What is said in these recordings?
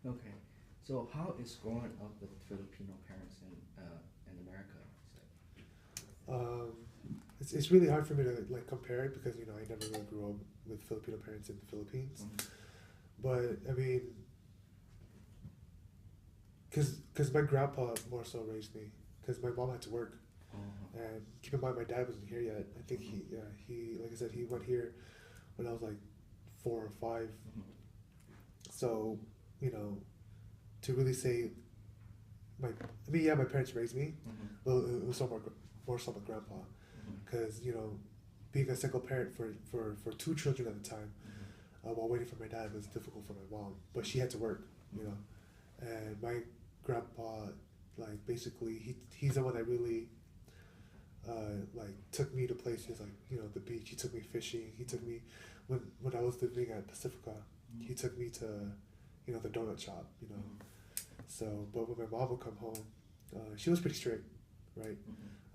Okay. So how is growing up with Filipino parents in America? Um, it's really hard for me to like compare it because I never really grew up with Filipino parents in the Philippines. Mm-hmm. But I mean, cause my grandpa more so raised me, cause my mom had to work, Uh-huh. and keep in mind my dad wasn't here yet. I think he like I said he went here when I was like 4 or 5. Mm-hmm. So you know to really say my parents raised me. Mm-hmm. Well, it was more so my grandpa, Mm-hmm. because being a single parent for 2 children at the time, while waiting for my dad was difficult for my mom. But she had to work, you know, and my grandpa, like basically he's the one that really like took me to places like the beach. He took me fishing. He took me when I was living at Pacifica. Mm-hmm. He took me to the donut shop. Mm-hmm. So, but when my mom would come home, she was pretty strict, right?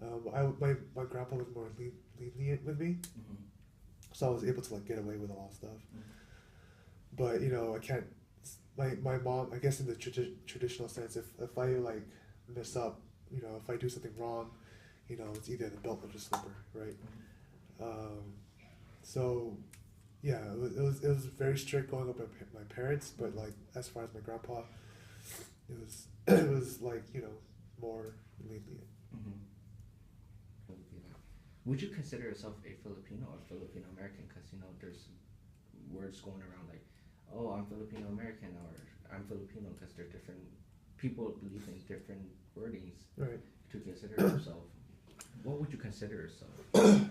Mm-hmm. My grandpa was more lenient with me, Mm-hmm. so I was able to like get away with a lot of stuff. Mm-hmm. But I can't. My mom, I guess in the traditional sense, if I like mess up, if I do something wrong, it's either the belt or the slipper, right? Um, so yeah, it was very strict going up with my parents, but like as far as my grandpa, it was it was like more lenient. Mm-hmm. Would you consider yourself a Filipino or Filipino American? Because there's words going around like, "Oh, I'm Filipino American" or "I'm Filipino," because they're different. People believe in different wordings Right. to consider yourself. What would you consider yourself?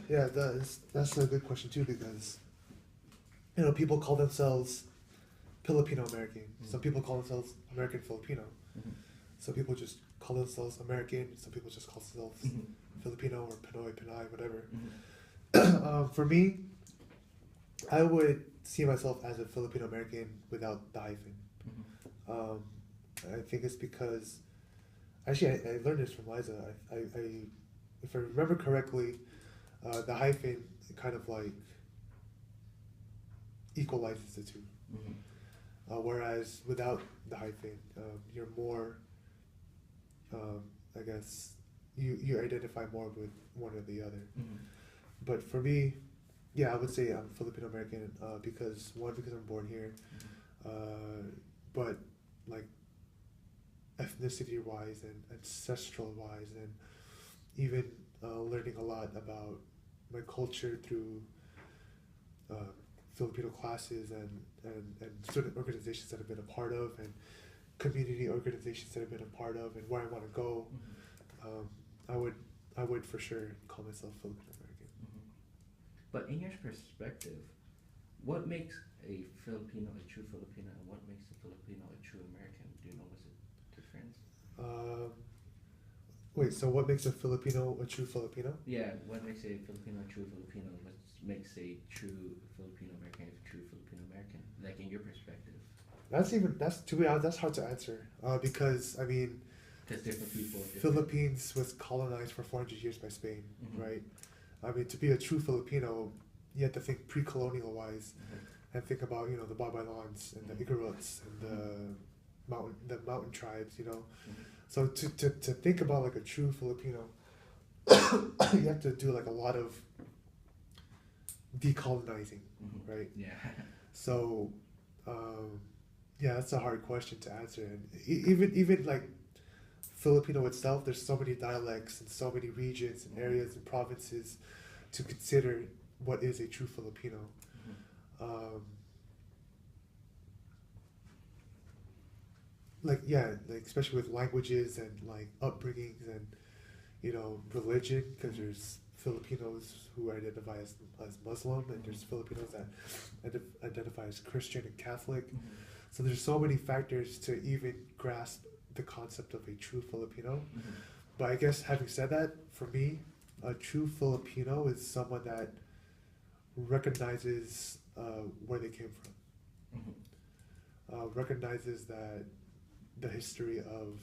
Yeah, that's a good question too, because people call themselves Filipino American. Some people call themselves American Filipino. Mm-hmm. Some people just call themselves American. Some people just call themselves Mm-hmm. Filipino or Pinoy, Pinay, whatever. Mm-hmm. For me, I would see myself as a Filipino American without the hyphen. Mm-hmm. Um, I think it's because actually I learned this from Liza. I if I remember correctly, the hyphen kind of like equalizes the two. Mm-hmm. Whereas without the hyphen, you're more, um, I guess, you identify more with one or the other. Mm-hmm. But for me, yeah, I would say I'm Filipino American, because I'm born here, but like ethnicity wise and ancestral wise, and even learning a lot about my culture through uh, Filipino classes and certain organizations that I've been a part of, and community organizations that I've been a part of, and where I want to go. Mm-hmm. Um, I would for sure call myself Filipino American. Mm-hmm. But in your perspective, what makes a Filipino a true Filipino, and what makes a Filipino a true American? Do you know what's the difference? Um, Wait, so what makes a Filipino a true Filipino? Yeah, what makes a Filipino a true Filipino? What makes a true Filipino American a true Filipino American? Like in your perspective, That's to be honest, that's hard to answer. Because I mean, because different people, different. Philippines was colonized for 400 years by Spain, Mm-hmm. right? I mean, to be a true Filipino, you have to think pre-colonial wise, Mm-hmm. and think about the Babaylons and the Igorots and the mountain tribes. Mm-hmm. So to think about like a true Filipino, you have to do like a lot of decolonizing, Mm-hmm. right? Yeah. So, um, yeah, that's a hard question to answer. And even like Filipino itself, there's so many dialects and so many regions and areas and provinces to consider what is a true Filipino. Mm-hmm. Um, like yeah, like especially with languages and like upbringings and religion, because there's Filipinos who identify as Muslim, and there's Filipinos that identify as Christian and Catholic. Mm-hmm. So there's so many factors to even grasp the concept of a true Filipino. Mm-hmm. But I guess having said that, for me, a true Filipino is someone that recognizes where they came from, Mm-hmm. recognizes that the history of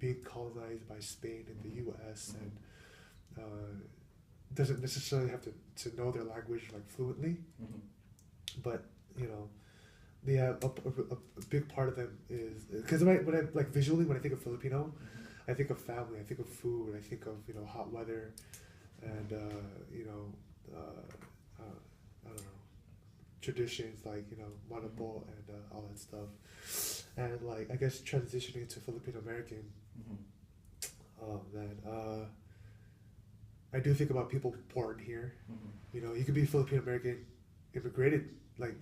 being colonized by Spain and the U.S. Mm-hmm. and doesn't necessarily have to know their language like fluently, Mm-hmm. but a big part of them is because when I like visually when I think of Filipino, I think of family, I think of food, I think of hot weather, and I don't know, traditions like Manopo and all that stuff, and like I guess transitioning to Filipino American. Oh man, I do think about people born here. You could be Filipino American, immigrated, like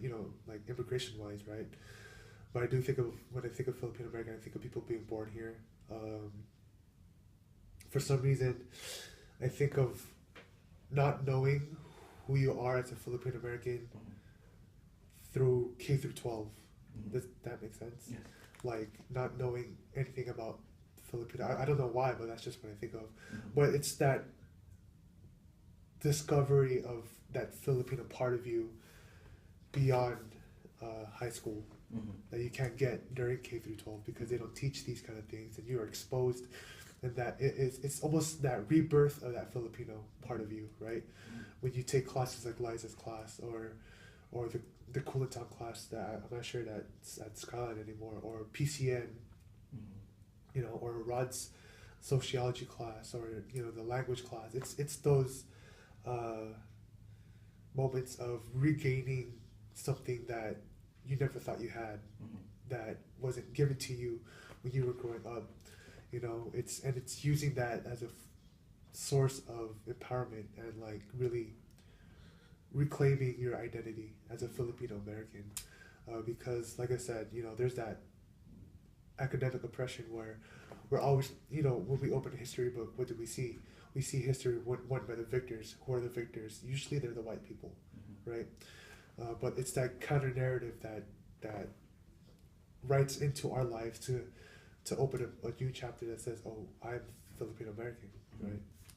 like immigration wise, right? But I do think of when I think of Filipino American, I think of people being born here. For some reason, I think of not knowing who you are as a Filipino American through K through 12. Does that make sense? Yes. Like not knowing anything about Filipino. I don't know why, but that's just what I think of. But it's that discovery of that Filipino part of you beyond high school that you can't get during K through 12 because they don't teach these kind of things, and you're exposed, and that it's almost that rebirth of that Filipino part of you, right? When you take classes like Liza's class or the Kulantan class that I'm not sure that's at Skyline anymore, or PCN, or Rod's sociology class, or the language class. It's those moments of regaining something that you never thought you had, that wasn't given to you when you were growing up. It's using that as a source of empowerment and like really reclaiming your identity as a Filipino American, because like I said, there's that academic oppression where we're always, when we open a history book, what do we see? We see history won by the victors. Who are the victors? Usually they're the white people, right? But it's that counter narrative that writes into our lives to open a new chapter that says, "Oh, I'm Filipino American," right?